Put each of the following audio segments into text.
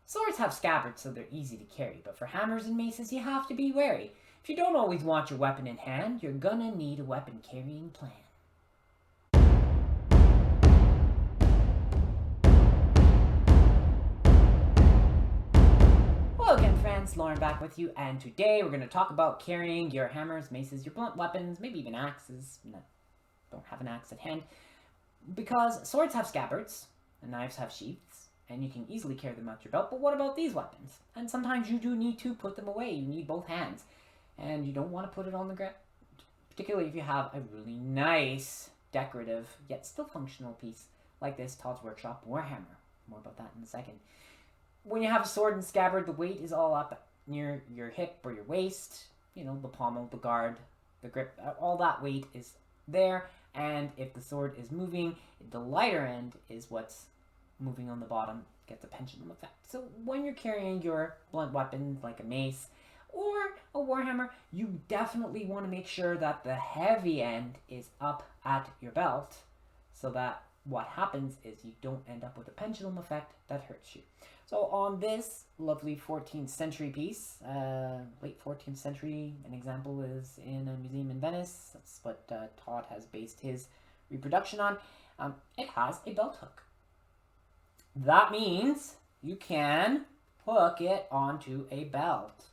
Swords have scabbards so they're easy to carry, but for hammers and maces you have to be wary. If you don't always want your weapon in hand, you're gonna need a weapon carrying plan. Hello again friends, Lauren back with you, and today we're going to talk about carrying your hammers, maces, your blunt weapons, maybe even axes. No, don't have an axe at hand. Because swords have scabbards, and knives have sheaths, and you can easily carry them out your belt, but what about these weapons? And sometimes you do need to put them away, you need both hands, and you don't want to put it on the ground, particularly if you have a really nice, decorative, yet still functional piece like this Todd's Workshop Warhammer. More about that in a second. When you have a sword and scabbard, the weight is all up near your hip or your waist. You know, the pommel, the guard, the grip, all that weight is there. And if the sword is moving, the lighter end is what's moving on the bottom, gets a pendulum effect. So when you're carrying your blunt weapon, like a mace or a warhammer, you definitely want to make sure that the heavy end is up at your belt, so that what happens is you don't end up with a pendulum effect that hurts you. So on this lovely 14th century piece, late 14th century, an example is in a museum in Venice. That's what Todd has based his reproduction on. It has a belt hook. That means you can hook it onto a belt.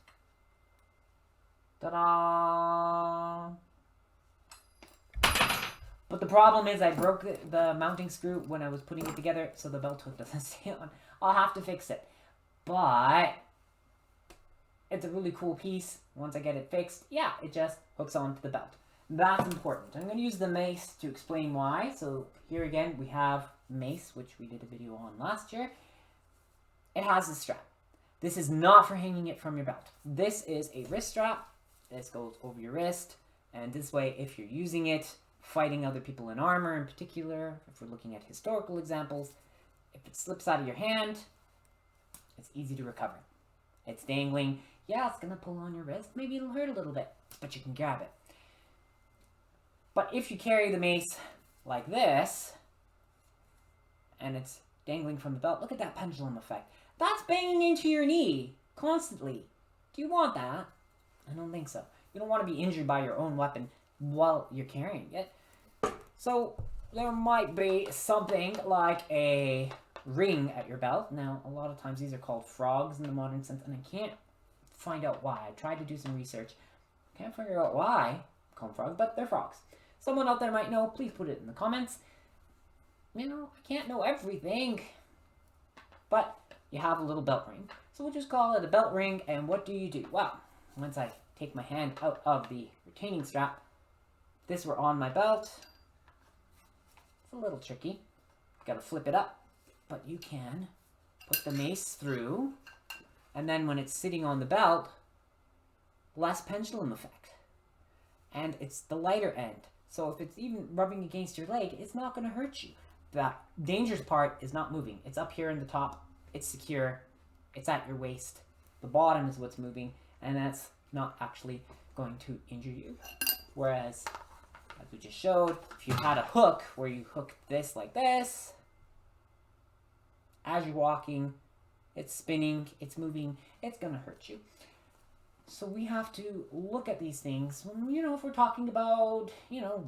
Ta-da! But the problem is I broke the mounting screw when I was putting it together, so the belt hook doesn't stay on. I'll have to fix it. But it's a really cool piece. Once I get it fixed, yeah, it just hooks onto the belt. That's important. I'm going to use the mace to explain why. So here again, we have mace, which we did a video on last year. It has a strap. This is not for hanging it from your belt. This is a wrist strap. This goes over your wrist. And this way, if you're using it, fighting other people in armor in particular, if we're looking at historical examples, if it slips out of your hand, it's easy to recover. It's dangling. Yeah, it's going to pull on your wrist. Maybe it'll hurt a little bit, but you can grab it. But if you carry the mace like this, and it's dangling from the belt, look at that pendulum effect. That's banging into your knee constantly. Do you want that? I don't think so. You don't want to be injured by your own weapon while you're carrying it. So there might be something like a ring at your belt. Now, a lot of times these are called frogs in the modern sense, and I can't find out why. I tried to do some research. Can't figure out why I call them frogs, but they're frogs. Someone out there might know. Please put it in the comments. You know, I can't know everything. But you have a little belt ring. So we'll just call it a belt ring, and what do? Well, once I take my hand out of the retaining strap, this were on my belt. It's a little tricky. Got to flip it up. But you can put the mace through, and then when it's sitting on the belt, less pendulum effect. And it's the lighter end. So if it's even rubbing against your leg, it's not going to hurt you. The dangerous part is not moving. It's up here in the top. It's secure. It's at your waist. The bottom is what's moving, and that's not actually going to injure you. Whereas, as we just showed, if you had a hook where you hook this like this, as you're walking, it's spinning, it's moving, it's going to hurt you. So we have to look at these things when, if we're talking about,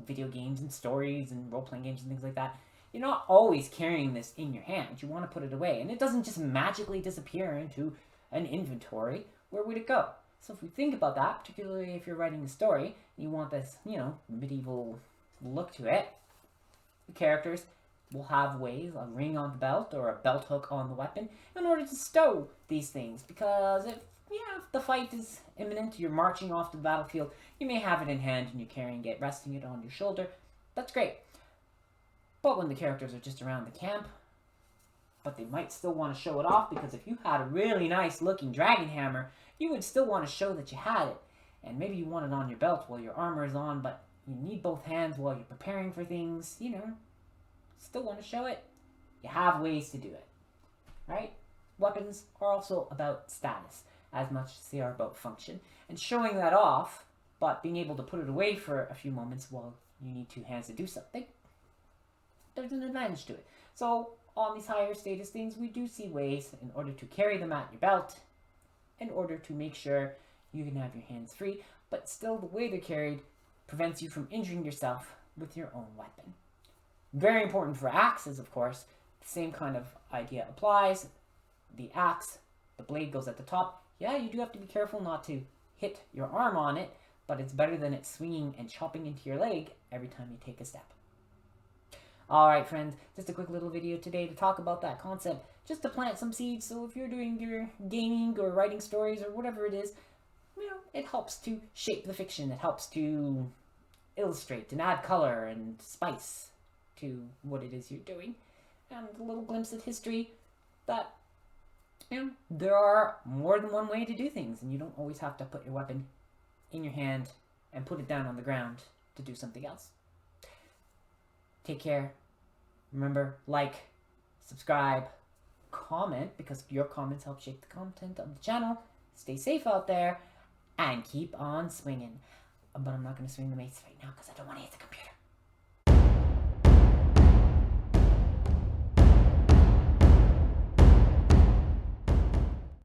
video games and stories and role-playing games and things like that. You're not always carrying this in your hand. You want to put it away. And it doesn't just magically disappear into an inventory. Where would it go? So if we think about that, particularly if you're writing a story, you want this, medieval look to it, the characters will have ways, a ring on the belt or a belt hook on the weapon, in order to stow these things. Because if the fight is imminent, you're marching off to the battlefield, you may have it in hand and you're carrying it, resting it on your shoulder. That's great. But when the characters are just around the camp, but they might still want to show it off, because if you had a really nice looking dragon hammer, you would still want to show that you had it. And maybe you want it on your belt while your armor is on, but you need both hands while you're preparing for things, still want to show it. You have ways to do it, right? Weapons are also about status as much as they are about function. And showing that off, but being able to put it away for a few moments while you need two hands to do something, there's an advantage to it. So on these higher status things, we do see ways in order to carry them at your belt, in order to make sure you can have your hands free, but still the way they're carried prevents you from injuring yourself with your own weapon. Very important for axes, of course. The same kind of idea applies. The axe, the blade goes at the top. Yeah, you do have to be careful not to hit your arm on it, but it's better than it swinging and chopping into your leg every time you take a step. Alright friends, just a quick little video today to talk about that concept, just to plant some seeds, so if you're doing your gaming or writing stories or whatever it is, you know, it helps to shape the fiction, it helps to illustrate and add color and spice to what it is you're doing, and a little glimpse of history that, you know, there are more than one way to do things, and you don't always have to put your weapon in your hand and put it down on the ground to do something else. Take care. Remember, like, subscribe, comment, because your comments help shape the content of the channel. Stay safe out there, and keep on swinging. But I'm not going to swing the mace right now because I don't want to hit the computer.